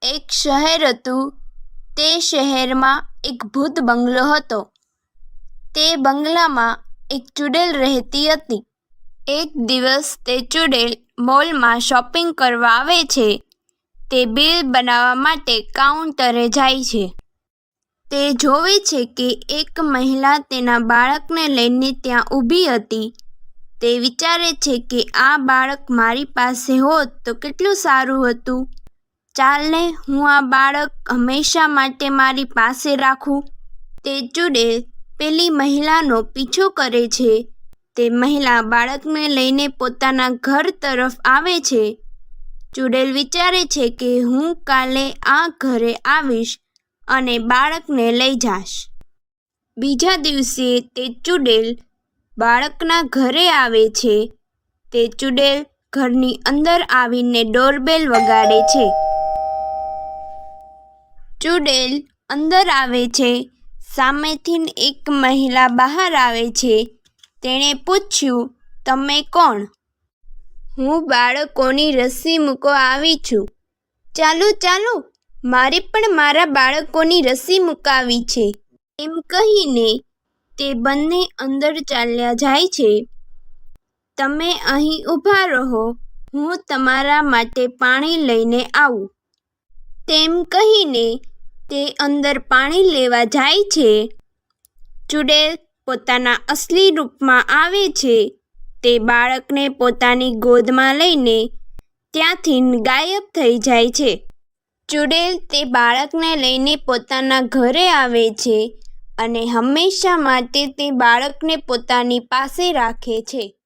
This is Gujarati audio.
એક શહેર હતું. તે શહેરમાં એક ભૂત બંગલો હતો. તે બંગલામાં એક ચૂડેલ રહેતી હતી. એક દિવસ તે ચૂડેલ મોલમાં શોપિંગ કરવા આવે છે. તે બિલ બનાવવા માટે કાઉન્ટરે જાય છે. તે જોવે છે કે એક મહિલા તેના બાળકને લઈને ત્યાં ઊભી હતી. તે વિચારે છે કે આ બાળક મારી પાસે હોત તો કેટલું સારું હતું. ચાલને હું આ બાળક હંમેશા માટે મારી પાસે રાખું. તે ચૂડેલ પેલી મહિલાનો પીછો કરે છે. તે મહિલા બાળકને લઈને પોતાના ઘર તરફ આવે છે. ચૂડેલ વિચારે છે કે હું કાલે આ ઘરે આવીશ અને બાળકને લઈ જાશ. બીજા દિવસે તે ચૂડેલ બાળકના ઘરે આવે છે. તે ચૂડેલ ઘરની અંદર આવીને ડોરબેલ વગાડે છે. ચૂડેલ અંદર આવે છે. સામેથી એક મહિલા બહાર આવે છે. તેણે પૂછ્યું, તમે કોણ? હું બાળકોની રસી મૂકવા આવી છું. ચાલો ચાલો, મારે પણ મારા બાળકોની રસી મુકાવી છે. એમ કહીને તે બંને અંદર ચાલ્યા જાય છે. તમે અહીં ઊભા રહો, હું તમારા માટે પાણી લઈને આવું. તેમ કહીને તે અંદર પાણી લેવા જાય છે. ચૂડેલ પોતાના અસલી રૂપમાં આવે છે. તે બાળકને પોતાની ગોદમાં લઈને ત્યાંથી ગાયબ થઈ જાય છે. ચૂડેલ તે બાળકને લઈને પોતાના ઘરે આવે છે અને હંમેશા માટે તે બાળકને પોતાની પાસે રાખે છે.